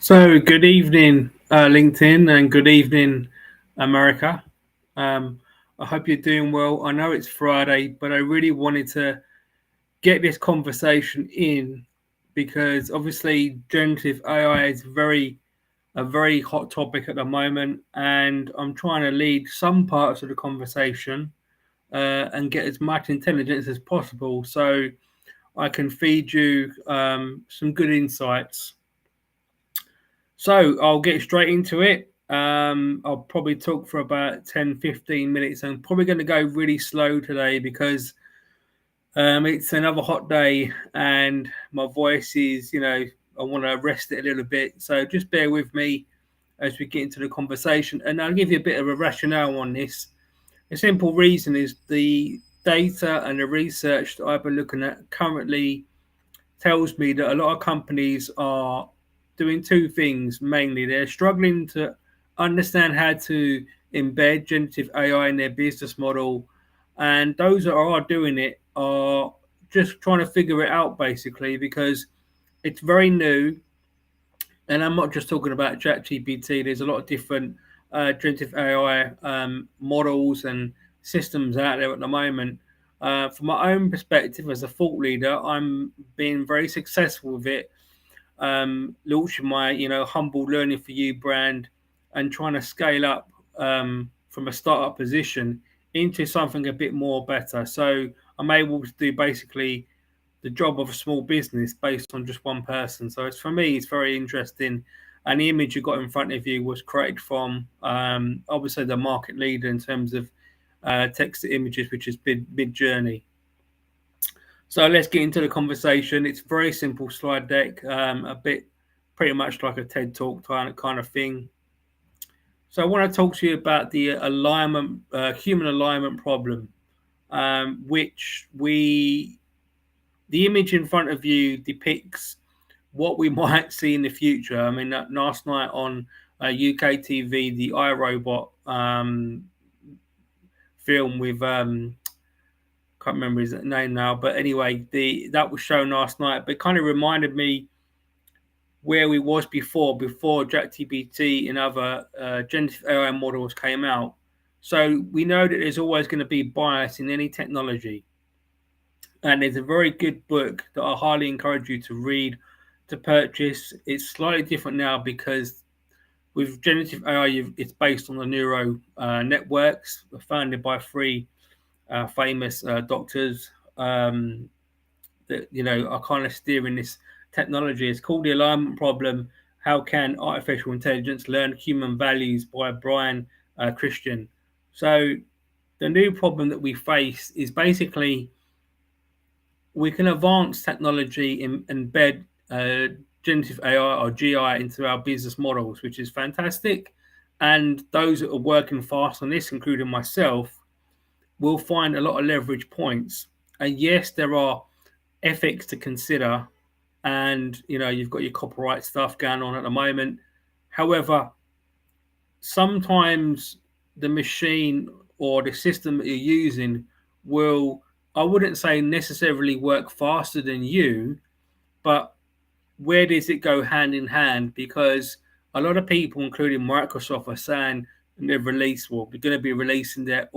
So, good evening, LinkedIn, and good evening, America. Um, I hope you're doing well. I know it's Friday, but I really wanted to get this conversation in because obviously generative AI is a very hot topic at the moment, and I'm trying to lead some parts of the conversation and get as much intelligence as possible so I can feed you some good insights. So I'll get straight into it. I'll probably talk for about 10, 15 minutes. I'm probably going to go really slow today because it's another hot day and my voice is, I want to rest it a little bit. So just bear with me as we get into the conversation. And I'll give you a bit of a rationale on this. A simple reason is the data and the research that I've been looking at currently tells me that a lot of companies are doing two things mainly. They're struggling to understand how to embed generative AI in their business model, and those that are doing it are just trying to figure it out basically because it's very new. And I'm not just talking about ChatGPT. There's a lot of different generative AI models and systems out there at the moment. From my own perspective as a thought leader, I'm being very successful with it, launching my humble learning for you brand and trying to scale up from a startup position into something a bit more better. So I'm able to do basically the job of a small business based on just one person. So it's for me, it's very interesting. And the image you got in front of you was created from obviously the market leader in terms of text to images, which is Mid Journey. So let's get into the conversation. It's a very simple slide deck, a bit pretty much like a TED talk kind of thing. So I want to talk to you about the alignment, human alignment problem, which the image in front of you depicts what we might see in the future. I mean, last night on UK TV, the iRobot film with can't remember his name now, but anyway, the that was shown last night. But it kind of reminded me where we was before ChatGPT and other generative AI models came out. So we know that there's always going to be bias in any technology, and there's a very good book that I highly encourage you to read, to purchase. It's slightly different now because with generative AI, it's based on the neuro networks founded by three famous doctors that are kind of steering this technology. It's called the alignment problem. How can artificial intelligence learn human values by Brian Christian? So the new problem that we face is basically we can advance technology and embed generative AI or GI into our business models, which is fantastic. And those that are working fast on this, including myself, will find a lot of leverage points. And yes, there are ethics to consider, and you've got your copyright stuff going on at the moment. However, sometimes the machine or the system that you're using will, I wouldn't say necessarily work faster than you, but where does it go hand in hand? Because a lot of people, including Microsoft, are saying they've released, well, they're going to be releasing their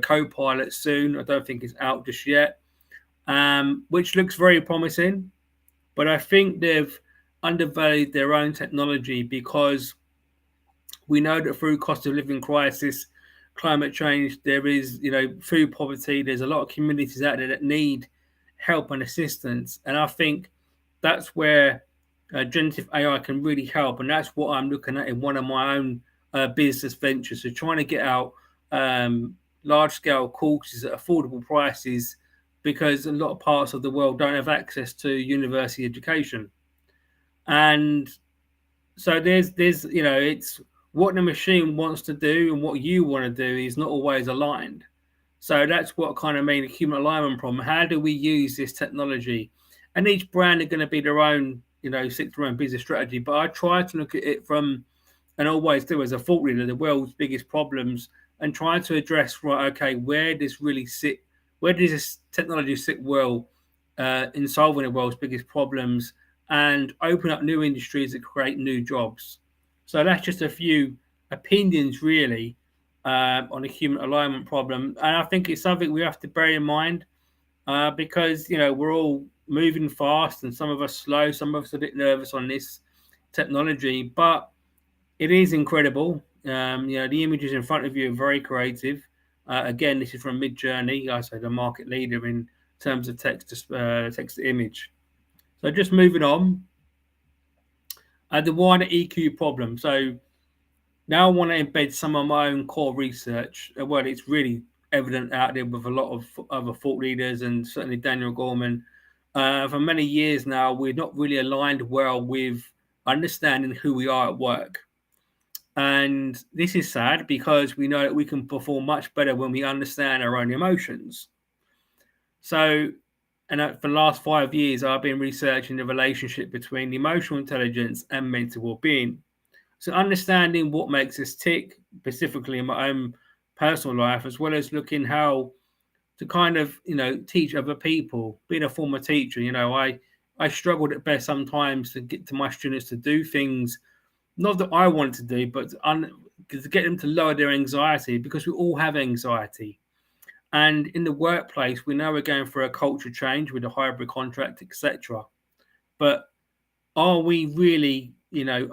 Copilot soon. I don't think it's out just yet, which looks very promising. But I think they've undervalued their own technology because we know that through cost of living crisis, climate change, there is, food poverty. There's a lot of communities out there that need help and assistance. And I think that's where generative AI can really help. And that's what I'm looking at in one of my own business ventures. So trying to get out large scale courses at affordable prices because a lot of parts of the world don't have access to university education. And so there's it's what the machine wants to do and what you want to do is not always aligned. So that's what kind of made a human alignment problem. How do we use this technology? And each brand are going to be their own, stick to their own business strategy. But I try to look at it from, and always do as a thought leader, the world's biggest problems, and try to address, right, okay, where does really sit, where does this technology sit well in solving the world's biggest problems, and open up new industries that create new jobs. So that's just a few opinions, really, on the human alignment problem. And I think it's something we have to bear in mind because, we're all moving fast and some of us slow, some of us a bit nervous on this technology, but it is incredible. The images in front of you are very creative. Again, this is from Midjourney, I say the market leader in terms of text to image. So just moving on, the wider EQ problem. So now I want to embed some of my own core research. Well, it's really evident out there with a lot of other thought leaders and certainly Daniel Gorman. For many years now, we're not really aligned well with understanding who we are at work. And this is sad because we know that we can perform much better when we understand our own emotions. So, and for the last 5 years, I've been researching the relationship between emotional intelligence and mental well-being. So, understanding what makes us tick, specifically in my own personal life, as well as looking how to kind of, teach other people. Being a former teacher, I struggled at best sometimes to get to my students to do things not that I want to do, but to get them to lower their anxiety, because we all have anxiety. And in the workplace, we know we're going through a culture change with a hybrid contract, etc. But are we really,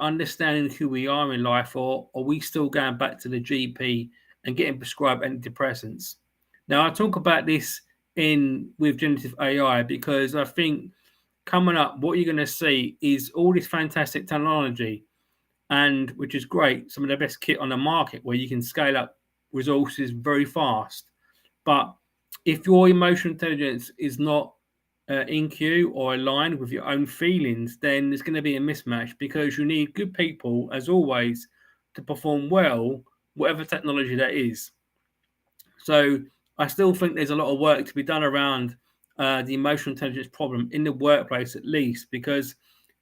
understanding who we are in life, or are we still going back to the GP and getting prescribed antidepressants? Now, I talk about this with generative AI because I think coming up, what you're going to see is all this fantastic technology, and which is great, some of the best kit on the market where you can scale up resources very fast. But if your emotional intelligence is not in queue or aligned with your own feelings, then there's going to be a mismatch, because you need good people, as always, to perform well, whatever technology that is. So I still think there's a lot of work to be done around the emotional intelligence problem in the workplace, at least, because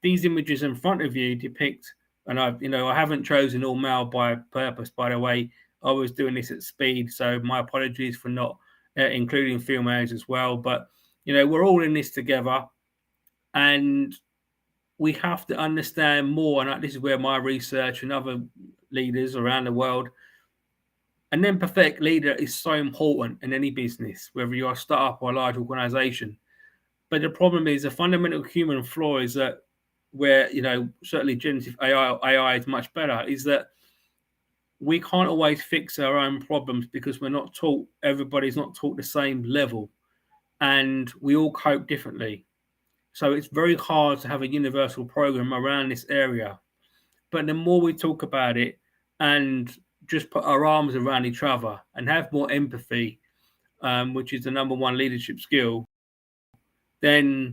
these images in front of you depict, and I haven't chosen all male by purpose, by the way. I was doing this at speed, so my apologies for not including females as well. But we're all in this together, and we have to understand more. And this is where my research and other leaders around the world, an empathetic leader is so important in any business, whether you're a startup or a large organization. But the problem is, a fundamental human flaw is that, where certainly generative AI is much better, is that we can't always fix our own problems because everybody's not taught the same level, and we all cope differently. So it's very hard to have a universal program around this area. But the more we talk about it and just put our arms around each other and have more empathy, which is the number one leadership skill, then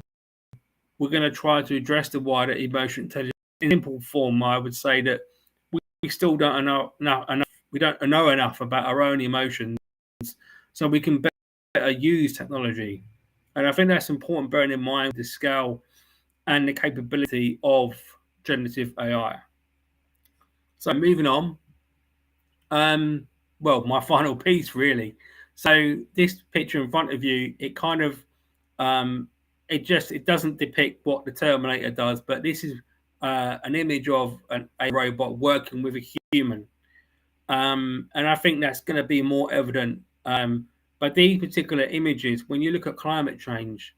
we're going to try to address the wider emotional intelligence. In simple form, I would say that we still don't know enough. We don't know enough about our own emotions, so we can better use technology. And I think that's important, bearing in mind the scale and the capability of generative AI. So moving on. Well, my final piece, really. So this picture in front of you, it kind of it doesn't depict what the Terminator does, but this is an image of a robot working with a human. And I think that's going to be more evident. But these particular images, when you look at climate change,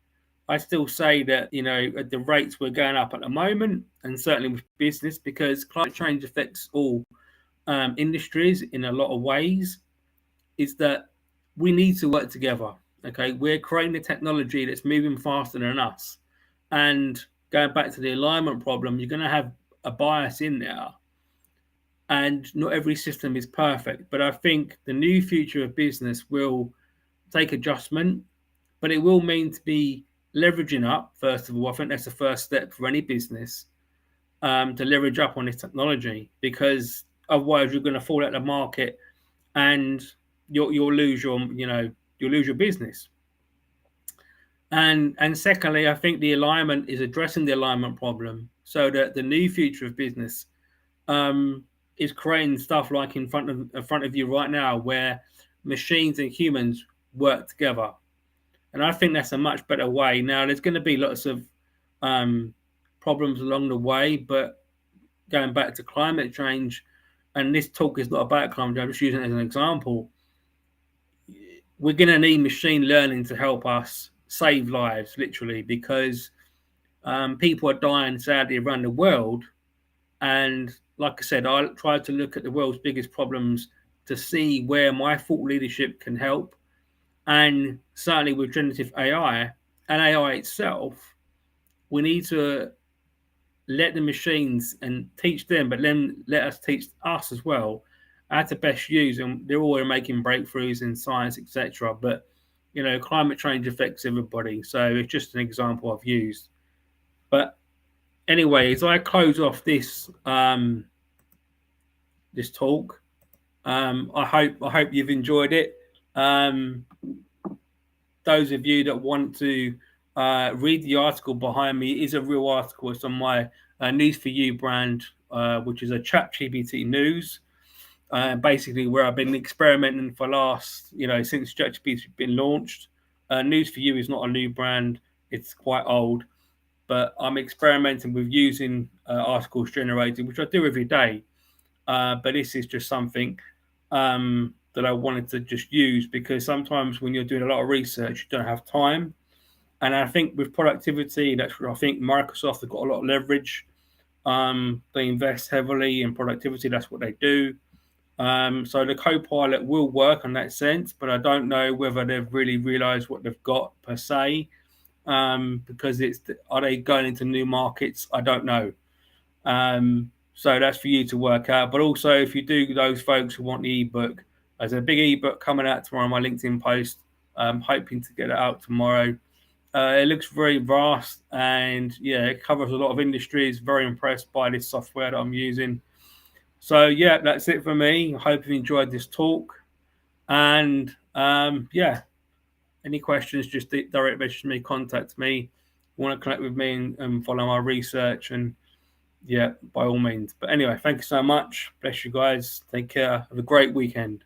I still say that, at the rates we're going up at the moment, and certainly with business, because climate change affects all industries in a lot of ways, is that we need to work together. Okay, we're creating a technology that's moving faster than us, and going back to the alignment problem, you're going to have a bias in there, and not every system is perfect. But I think the new future of business will take adjustment, but it will mean to be leveraging up. First of all, I think that's the first step for any business, to leverage up on this technology, because otherwise you're going to fall out the market, and you'll lose your business. And secondly, I think the alignment is addressing the alignment problem, so that the new future of business is creating stuff like in front of you right now, where machines and humans work together. And I think that's a much better way. Now, there's going to be lots of problems along the way, but going back to climate change, and this talk is not about climate change, I'm just using it as an example. We're going to need machine learning to help us save lives, literally, because people are dying sadly around the world. And like I said, I tried to look at the world's biggest problems to see where my thought leadership can help. And certainly with generative AI and AI itself, we need to let the machines and teach them, but then let us teach us as well how to best use. And they're all making breakthroughs in science, etc. But climate change affects everybody, so it's just an example I've used. But anyway, as I close off this this talk, I hope you've enjoyed it. Those of you that want to read the article behind me, it is a real article. It's on my News for You brand, which is a ChatGPT news. Basically, where I've been experimenting for last, since ChatGPT's been launched. News for You is not a new brand; it's quite old, but I'm experimenting with using articles generated, which I do every day. But this is just something that I wanted to just use, because sometimes when you're doing a lot of research, you don't have time. And I think with productivity, that's where I think Microsoft have got a lot of leverage. They invest heavily in productivity. That's what they do. So the Copilot will work in that sense, but I don't know whether they've really realized what they've got per se, because are they going into new markets? I don't know. So that's for you to work out. But also, if you do, those folks who want the ebook, there's a big ebook coming out tomorrow on my LinkedIn post. I'm hoping to get it out tomorrow. It looks very vast, and it covers a lot of industries. Very impressed by this software that I'm using. So that's it for me. I hope you enjoyed this talk. And any questions, just direct message me, contact me. You want to connect with me and follow my research, and by all means. But anyway, thank you so much. Bless you guys. Take care. Have a great weekend.